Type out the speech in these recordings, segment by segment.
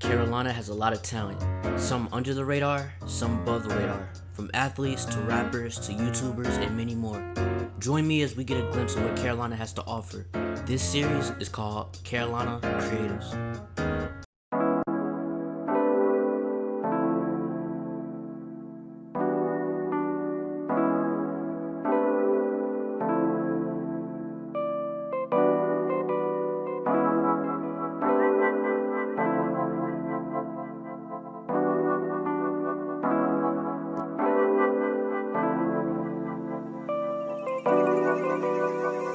Carolina has a lot of talent, some under the radar, some above the radar, from athletes to rappers to YouTubers and many more. Join me as we get a glimpse of what Carolina has to offer. This series is called Carolina Creatives.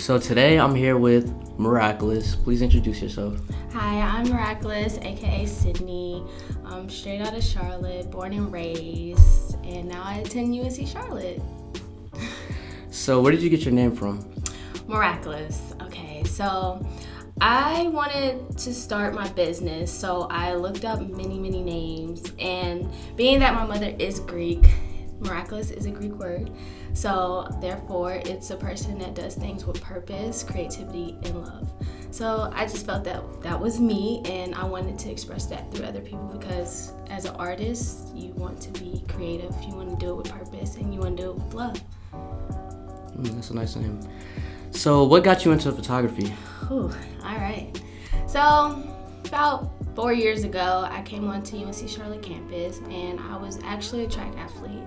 So today I'm here with Meraklis. Please introduce yourself. Hi, I'm Meraklis, aka Sydney. I'm straight out of Charlotte, born and raised, and now I attend UNC Charlotte. So where did you get your name from? Meraklis. Okay, so I wanted to start my business, so I looked up many names, and being that my mother is Greek, Meraklis is a Greek word, so therefore it's a person that does things with purpose, creativity, and love. So I just felt that that was me, and I wanted to express that through other people, because as an artist, you want to be creative, you want to do it with purpose, and you want to do it with love. That's a nice name. So what got you into photography? All right. So about 4 years ago, I came onto UNC Charlotte campus, and I was actually a track athlete.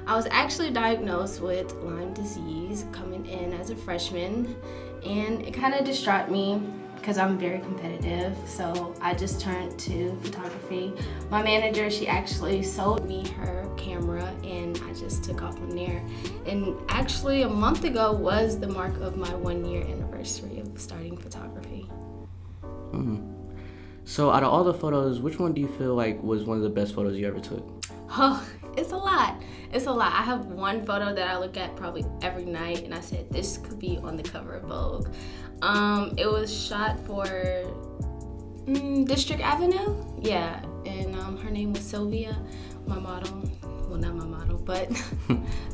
I was actually diagnosed with Lyme disease coming in as a freshman, and it kind of distraught me because I'm very competitive, so I just turned to photography. My manager, she actually sold me her camera, and I just took off from there. And actually a month ago was the mark of my 1-year anniversary of starting photography. So out of all the photos, which one do you feel like was one of the best photos you ever took? Oh, it's a lot. I have one photo that I look at probably every night, and I said this could be on the cover of Vogue. It was shot for District Avenue. Yeah, and her name was Sylvia, my model. Well, not my model, but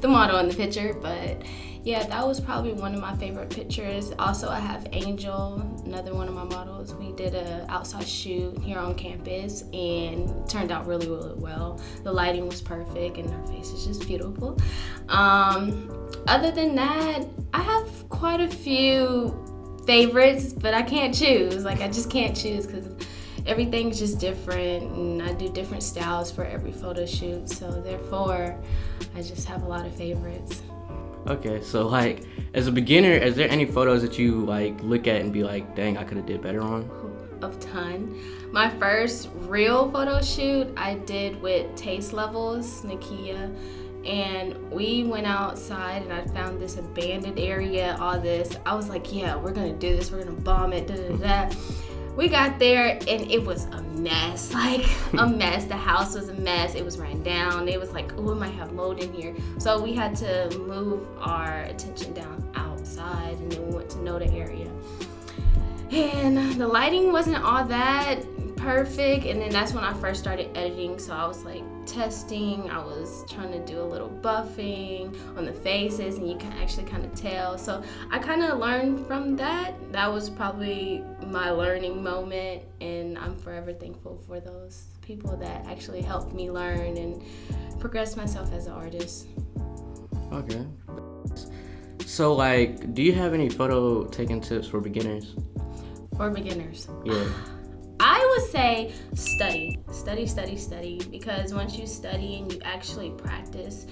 the model in the picture. But yeah, that was probably one of my favorite pictures. Also, I have Angel, another one of my models. We did an outside shoot here on campus, and it turned out really well. The lighting was perfect, and her face is just beautiful. Other than that, I have quite a few favorites, but I can't choose. I just can't choose because everything's just different, and I do different styles for every photo shoot, so therefore I just have a lot of favorites. Okay, so as a beginner, is there any photos that you look at and be like, dang, I could have did better on? A ton. My first real photo shoot I did with Taste Levels, Nakia, and we went outside, and I found this abandoned area, all this. I was like, yeah, we're gonna do this, we're gonna bomb it, We got there, and it was a mess, a mess. The house was a mess. It was ran down. It was like, oh, it might have mold in here. So we had to move our attention down outside, and then we went to Noda area. And the lighting wasn't all that perfect, and then that's when I first started editing. So I was testing. I was trying to do a little buffing on the faces, and you can actually kind of tell. So I kind of learned from that. That was probably my learning moment, and I'm forever thankful for those people that actually helped me learn and progress myself as an artist. Okay. So do you have any photo taking tips for beginners? For beginners? Yeah. I would say study, because once you study and you actually practice,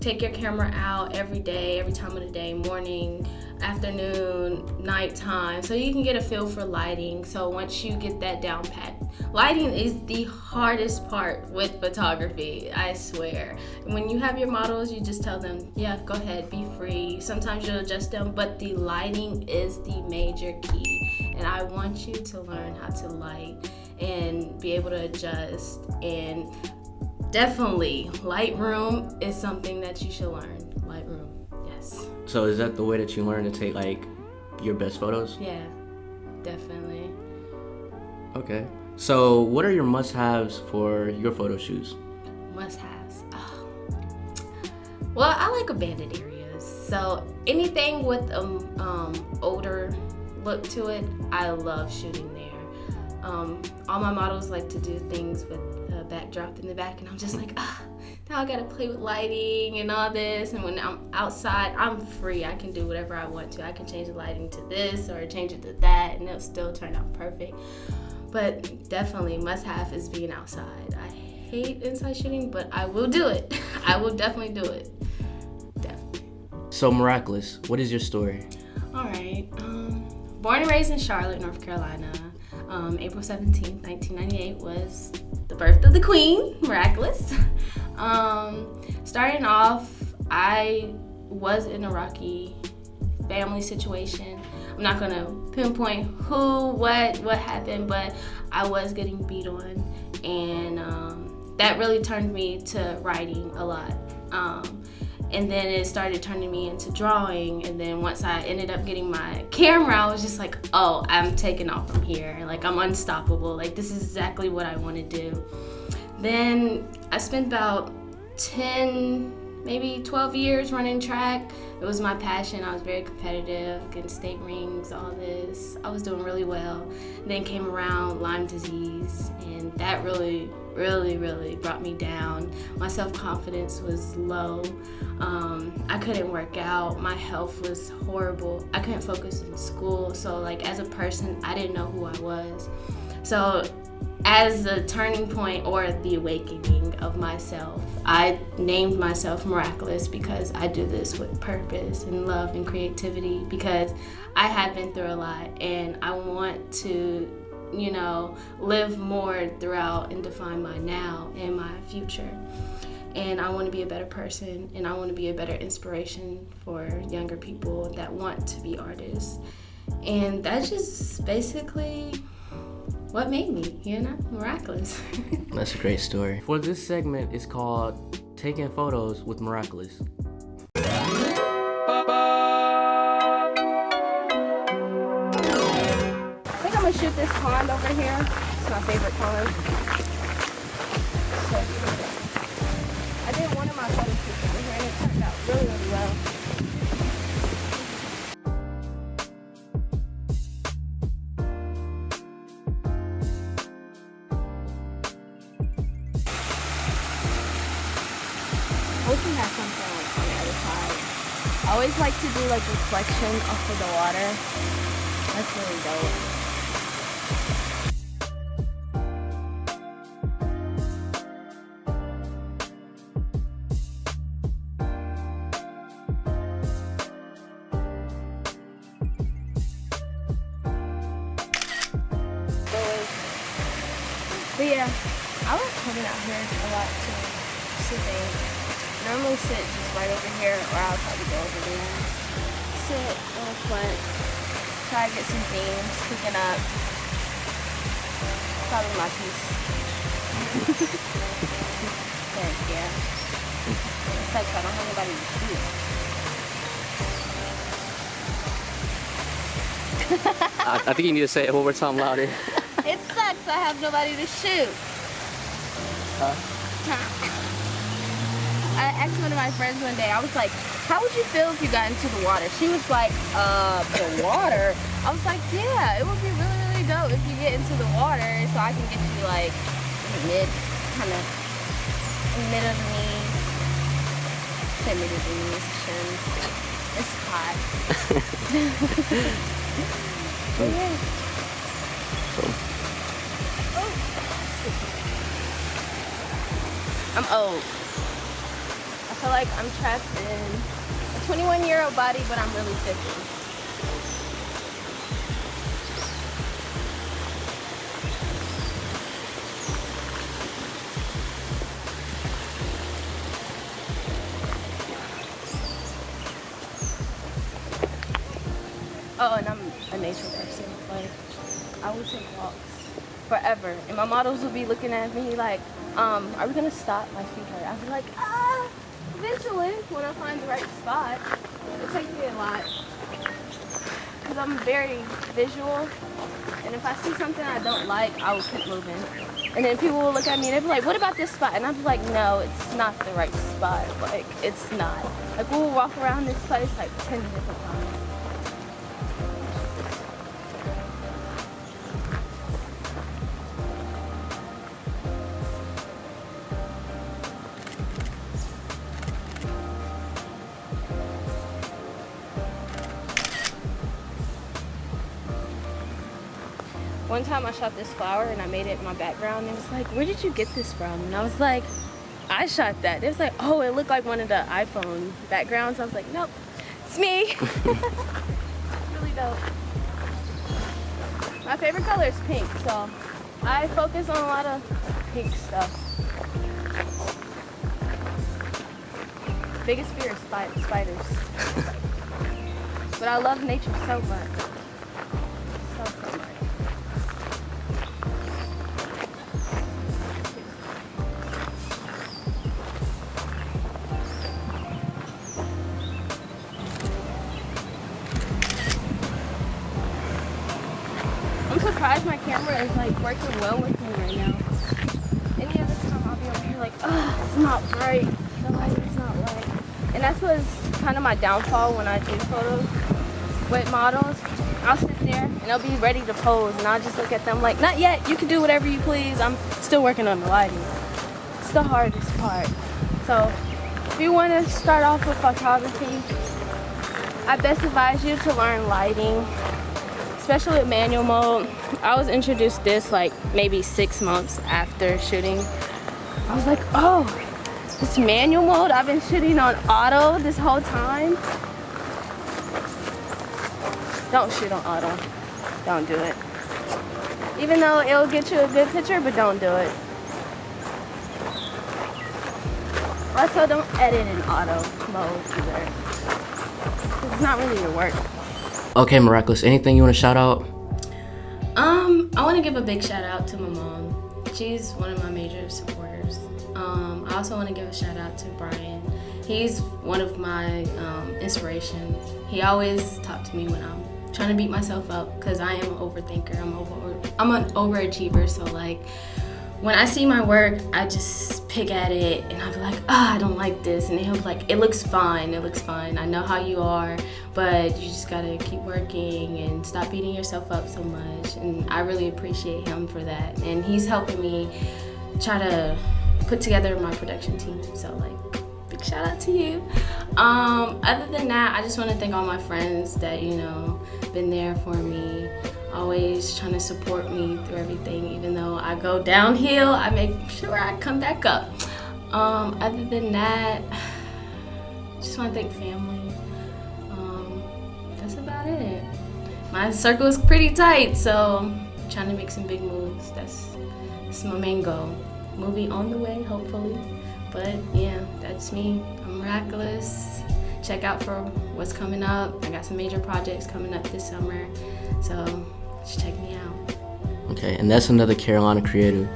take your camera out every day, every time of the day, morning, afternoon, nighttime, so you can get a feel for lighting. So once you get that down pat, lighting is the hardest part with photography, I swear. When you have your models, you just tell them, yeah, go ahead, be free. Sometimes you'll adjust them, but the lighting is the major key. And I want you to learn how to light and be able to adjust. And definitely, Lightroom is something that you should learn. Lightroom, yes. So is that the way that you learn to take your best photos? Yeah, definitely. Okay. So what are your must-haves for your photo shoots? Must-haves. Well, I like abandoned areas. So anything with older look to it, I love shooting there. All my models like to do things with a backdrop in the back, and I'm just like, now I gotta play with lighting and all this. And when I'm outside, I'm free. I can do whatever I want to. I can change the lighting to this or change it to that, and it'll still turn out perfect. But definitely must-have is being outside. I hate inside shooting, but I will do it. I will definitely do it. Definitely. So Meraklis, what is your story? All right. Born and raised in Charlotte, North Carolina. April 17th, 1998 was the birth of the queen, Meraklis. Starting off, I was in a rocky family situation. I'm not gonna pinpoint who, what happened, but I was getting beat on, and that really turned me to writing a lot. And then it started turning me into drawing, and then once I ended up getting my camera, I was just like, oh, I'm taking off from here. Like, I'm unstoppable. Like, this is exactly what I want to do. Then I spent about 10, maybe 12 years running track. It was my passion. I was very competitive, getting state rings, all this. I was doing really well. Then came around Lyme disease, and that really brought me down. My self-confidence was low. I couldn't work out. My health was horrible. I couldn't focus in school. So like as a person, I didn't know who I was. So as the turning point or the awakening of myself, I named myself Meraklis because I do this with purpose and love and creativity, because I have been through a lot and I want to, live more throughout and define my now and my future. And I want to be a better person, and I want to be a better inspiration for younger people that want to be artists. And that's just basically what made me, Meraklis. That's a great story. For this segment, it's called Taking Photos with Meraklis. I think I'm gonna shoot this pond over here. It's my favorite pond. I did one of my photo shoots over here and it turned out really well. I wish we had something like on the other side. I always like to do like reflection off of the water. That's really dope. But yeah, I like coming out here a lot to see things. Normally sit just right over here, or I'll probably go over there. Sit in the front, try to get some themes, cooking up. Probably my piece. Yeah. It sucks, I don't have anybody to shoot. I think you need to say it one more time louder. It sucks, I have nobody to shoot. I asked one of my friends one day, I was like, how would you feel if you got into the water? She was like, the water? I was like, yeah, it would be really, really dope if you get into the water so I can get you like mid of the knees. Say mid of the knees, chin. It's hot. But yeah. I'm old. I feel like I'm trapped in a 21-year-old body, but I'm really 50. Oh, and I'm a nature person. Like, I will take walks forever. And my models will be looking at me like, are we gonna stop? My feet hurt. I'll be like, eventually, when I find the right spot. It takes me a lot, because I'm very visual, and if I see something I don't like, I will keep moving. And then people will look at me and they'll be like, what about this spot? And I'll be like, no, it's not the right spot. Like, it's not. Like, we'll walk around this place like 10 different times. One time I shot this flower and I made it my background. And it was like, where did you get this from? And I was like, I shot that. It was like, oh, it looked like one of the iPhone backgrounds. I was like, nope, it's me. Really dope. My favorite color is pink, so I focus on a lot of pink stuff. Biggest fear is spiders. But I love nature so much. So much. I'm surprised my camera is like working well with me right now. Any other time I'll be over here like, oh, it's not bright. The light is not right. And that's what's kind of my downfall when I do photos with models. I'll sit there and they'll be ready to pose and I'll just look at them like, not yet, you can do whatever you please. I'm still working on the lighting. It's the hardest part. So if you want to start off with photography, I best advise you to learn lighting, especially with manual mode. I was introduced this like maybe 6 months after shooting. I was like, oh, this manual mode, I've been shooting on auto this whole time. Don't shoot on auto. Don't do it. Even though it'll get you a good picture, but don't do it. Also, don't edit in auto mode either. It's not really your work. Okay, Meraklis, anything you want to shout out? I want to give a big shout out to my mom. She's one of my major supporters. I also want to give a shout out to Brian. He's one of my inspirations. He always talked to me when I'm trying to beat myself up because I am an overthinker. I'm an overachiever. So like when I see my work, I just pick at it and I'll be like, I don't like this. And he'll be like, it looks fine. It looks fine. I know how you are, but you just gotta keep working and stop beating yourself up so much. And I really appreciate him for that. And he's helping me try to put together my production team. So like, big shout out to you. Other than that, I just want to thank all my friends that, you know, been there for me, always trying to support me through everything. Even though I go downhill, I make sure I come back up. Other than that, just want to thank family. That's about it. My circle is pretty tight, so I'm trying to make some big moves. That's my main goal. Movie on the way, hopefully. But yeah, that's me. I'm Meraklis. Check out for what's coming up. I got some major projects coming up this summer, so just check me out. Okay, and that's another Carolina creative.